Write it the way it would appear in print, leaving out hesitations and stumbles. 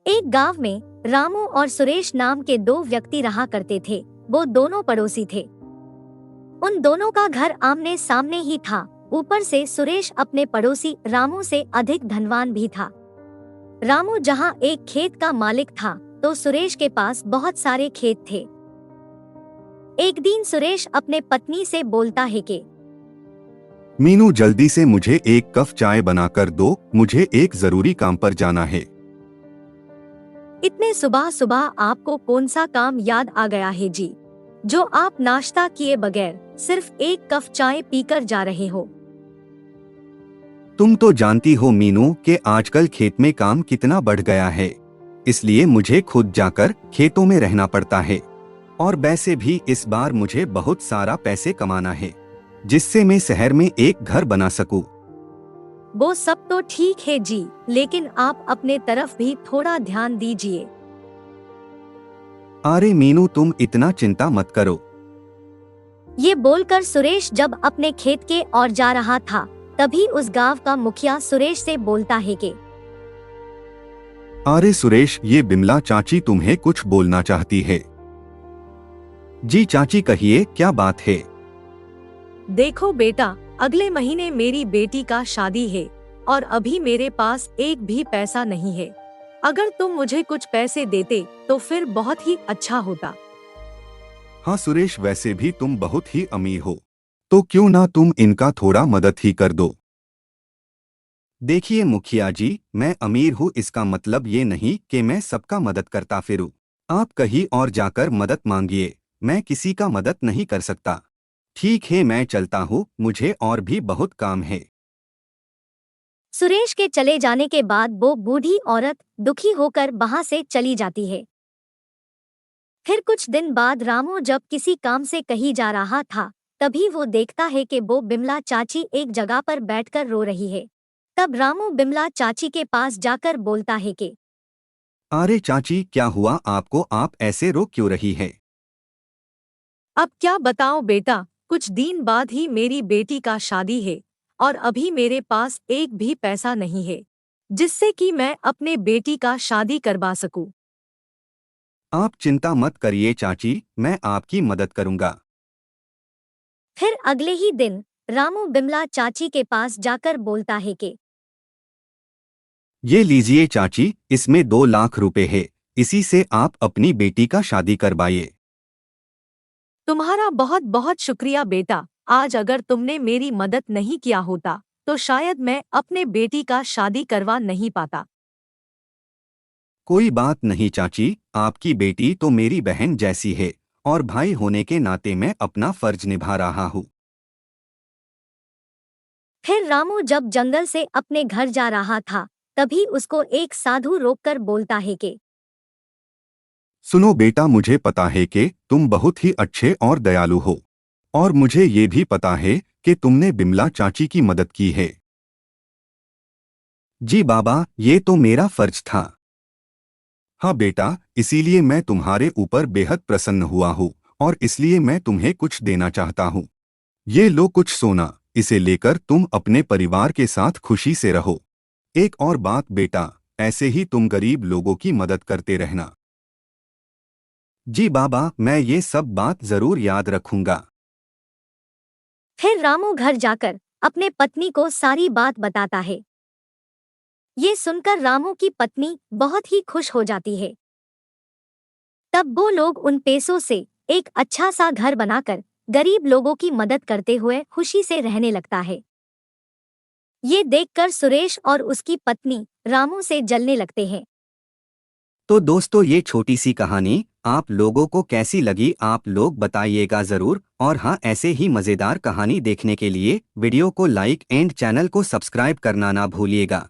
एक गांव में रामू और सुरेश नाम के दो व्यक्ति रहा करते थे। वो दोनों पड़ोसी थे। उन दोनों का घर आमने सामने ही था। ऊपर से सुरेश अपने पड़ोसी रामू से अधिक धनवान भी था। रामू जहां एक खेत का मालिक था, तो सुरेश के पास बहुत सारे खेत थे। एक दिन सुरेश अपने पत्नी से बोलता है कि मीनू, जल्दी से मुझे एक कप चाय बनाकर दो, मुझे एक जरूरी काम पर जाना है। इतने सुबह सुबह आपको कौन सा काम याद आ गया है जी, जो आप नाश्ता किए बगैर सिर्फ एक कप चाय पीकर जा रहे हो? तुम तो जानती हो मीनू कि आजकल खेत में काम कितना बढ़ गया है, इसलिए मुझे खुद जाकर खेतों में रहना पड़ता है। और वैसे भी इस बार मुझे बहुत सारा पैसे कमाना है, जिससे मैं शहर में एक घर बना सकूं। वो सब तो ठीक है जी, लेकिन आप अपने तरफ भी थोड़ा ध्यान दीजिए। अरे मीनू, तुम इतना चिंता मत करो। ये बोलकर सुरेश जब अपने खेत के ओर जा रहा था, तभी उस गांव का मुखिया सुरेश से बोलता है कि अरे सुरेश, ये बिमला चाची तुम्हें कुछ बोलना चाहती है। जी चाची, कहिए, क्या बात है? देखो बेटा, अगले महीने मेरी बेटी का शादी है और अभी मेरे पास एक भी पैसा नहीं है। अगर तुम मुझे कुछ पैसे देते तो फिर बहुत ही अच्छा होता। हाँ सुरेश, वैसे भी तुम बहुत ही अमीर हो, तो क्यों ना तुम इनका थोड़ा मदद ही कर दो। देखिए मुखिया जी, मैं अमीर हूँ इसका मतलब ये नहीं कि मैं सबका मदद करता फिरूं। आप कहीं और जाकर मदद मांगिए, मैं किसी का मदद नहीं कर सकता। ठीक है, मैं चलता हूँ, मुझे और भी बहुत काम है। सुरेश के चले जाने के बाद वो बूढ़ी औरत दुखी होकर वहां से चली जाती है। फिर कुछ दिन बाद रामू जब किसी काम से कहीं जा रहा था, तभी वो देखता है कि वो बिमला चाची एक जगह पर बैठकर रो रही है। तब रामू बिमला चाची के पास जाकर बोलता है कि अरे चाची, क्या हुआ आपको? आप ऐसे रो क्यों रही है? अब क्या बताऊं बेटा, कुछ दिन बाद ही मेरी बेटी का शादी है और अभी मेरे पास एक भी पैसा नहीं है, जिससे कि मैं अपने बेटी का शादी करवा सकूं। आप चिंता मत करिए चाची, मैं आपकी मदद करूंगा। फिर अगले ही दिन रामू बिमला चाची के पास जाकर बोलता है कि ये लीजिए चाची, इसमें 2 लाख रुपए है, इसी से आप अपनी बेटी का शादी करवाइए। तुम्हारा बहुत बहुत शुक्रिया बेटा। आज अगर तुमने मेरी मदद नहीं किया होता तो शायद मैं अपने बेटी का शादी करवा नहीं पाता। कोई बात नहीं चाची, आपकी बेटी तो मेरी बहन जैसी है और भाई होने के नाते मैं अपना फर्ज निभा रहा हूँ। फिर रामू जब जंगल से अपने घर जा रहा था, तभी उसको एक साधु रोककर बोलता है कि सुनो बेटा, मुझे पता है कि तुम बहुत ही अच्छे और दयालु हो, और मुझे ये भी पता है कि तुमने बिमला चाची की मदद की है। जी बाबा, ये तो मेरा फर्ज था। हाँ बेटा, इसीलिए मैं तुम्हारे ऊपर बेहद प्रसन्न हुआ हूँ और इसलिए मैं तुम्हें कुछ देना चाहता हूँ। ये लो कुछ सोना, इसे लेकर तुम अपने परिवार के साथ खुशी से रहो। एक और बात बेटा, ऐसे ही तुम गरीब लोगों की मदद करते रहना। जी बाबा, मैं ये सब बात जरूर याद रखूंगा। फिर रामू घर जाकर अपने पत्नी को सारी बात बताता है। ये सुनकर रामू की पत्नी बहुत ही खुश हो जाती है। तब वो लोग उन पैसों से एक अच्छा सा घर बनाकर गरीब लोगों की मदद करते हुए खुशी से रहने लगता है। ये देखकर सुरेश और उसकी पत्नी रामू से जलने लगते हैं। तो दोस्तों, ये छोटी सी कहानी आप लोगों को कैसी लगी, आप लोग बताइएगा जरूर। और हाँ, ऐसे ही मज़ेदार कहानी देखने के लिए वीडियो को लाइक एंड चैनल को सब्सक्राइब करना ना भूलिएगा।